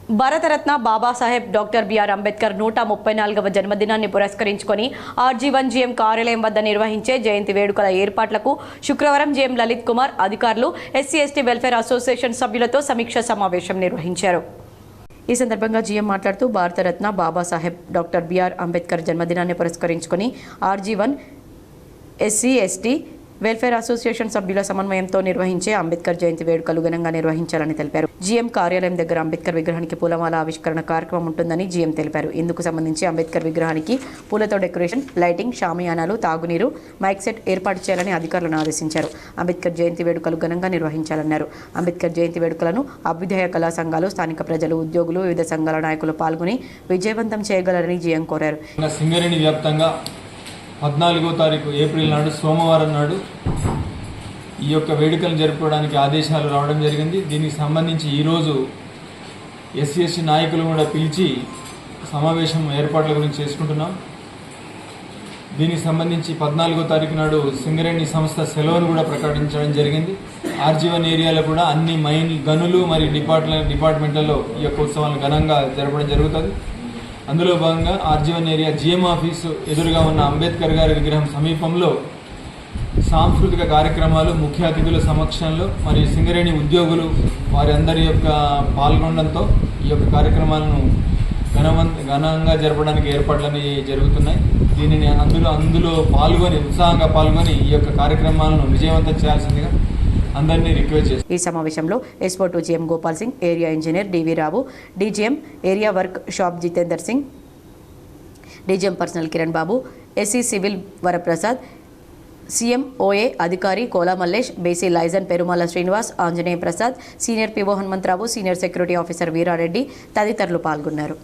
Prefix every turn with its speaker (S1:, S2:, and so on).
S1: Bharat Ratna Babasaheb doctor BR Ambedkar 134వ జన్మదినాన్ని పురస్కరించుకొని RG one GM కార్యాలయం వద్ద నిర్వహించే జయంతి వేడుకల ఏర్పాట్లకు శుక్రవారం జీఎం లలిత్ కుమార్ అధికారులు ఎస్సీ ఎస్టీ వెల్ఫేర్ అసోసియేషన్ సభ్యులతో సమీక్షా సమావేశం నిర్వహించారు. ఈ సందర్భంగా జీఎం మాట్లాడుతూ భారతరత్న బాబాసాహెబ్ డాక్టర్ బిఆర్ అంబేద్కర్ జన్మదినాన్ని పురస్కరించుకొని RG one SC ST welfare association సభ్యుల సమన్వయంతో నిర్వహించే అంబేద్కర్ జయంతి వేడుకలు ఘనంగా నిర్వహించాలని తెలిపారు. జీఎం కార్యాలయం దగ్గర అంబేద్కర్ విగ్రహానికి పూలమాల ఆవిష్కరణ కార్యక్రమం ఉంటుందని జీఎం తెలిపారు. ఇందుకు సంబంధించి అంబేద్కర్ విగ్రహానికి పూలతో డెకరేషన్, లైటింగ్, షామియానాలు, తాగునీరు, మైక్ సెట్ ఏర్పాటు చేయాలని అధికారులను ఆదేశించారు. అంబేద్కర్ జయంతి వేడుకలు ఘనంగా నిర్వహించాలన్నారు. అంబేద్కర్ జయంతి వేడుకలను అభ్యుదయ కళా సంఘాలు, స్థానిక ప్రజలు, ఉద్యోగులు, వివిధ సంఘాల నాయకులు పాల్గొని విజయవంతం చేయగలరని జీఎం కోరారు.
S2: 14వ తారీఖు ఏప్రిల్ నాడు సోమవారం నాడు ఈ యొక్క వేడుకలను జరుపుకోవడానికి ఆదేశాలు రావడం జరిగింది. దీనికి సంబంధించి ఈరోజు ఎస్సీ ఎస్టీ నాయకులు కూడా పిలిచి సమావేశం ఏర్పాట్ల గురించి చేసుకుంటున్నాం. దీనికి సంబంధించి 14వ తారీఖు నాడు సింగరేణి సంస్థ సెలవును కూడా ప్రకటించడం జరిగింది. ఆర్జీవన్ ఏరియాలో కూడా అన్ని మైన్ గనులు మరియు డిపార్ట్మెంట్లలో ఈ యొక్క ఉత్సవాలను ఘనంగా జరపడం జరుగుతుంది. అందులో భాగంగా ఆర్జీవన్ ఏరియా జీఎం ఆఫీసు ఎదురుగా ఉన్న అంబేద్కర్ గారి విగ్రహం సమీపంలో సాంస్కృతిక కార్యక్రమాలు ముఖ్య అతిథుల సమక్షంలో మరియు సింగరేణి ఉద్యోగులు వారి అందరి యొక్క పాల్గొనడంతో ఈ యొక్క కార్యక్రమాలను ఘనంగా జరపడానికి ఏర్పాట్లన్నీ జరుగుతున్నాయి. దీనిని అందులో ఉత్సాహంగా పాల్గొని ఈ యొక్క కార్యక్రమాలను విజయవంతం చేయాల్సిందిగా అందరినీ రిక్వెస్ట్ చేస్తారు.
S1: ఈ సమావేశంలో ఎస్పో GM Gopal Singh, area engineer DV Rao, DGM area workshop Jitender Singh, DGM personnel Kiran Babu, SC civil Varaprasad, CMOA అధికారి Kola Mallesh, BC liaison Perumala Srinivas, Anjaneya Prasad, senior PO Hanumantharao, senior security officer Veerareddy తదితరులు పాల్గొన్నారు.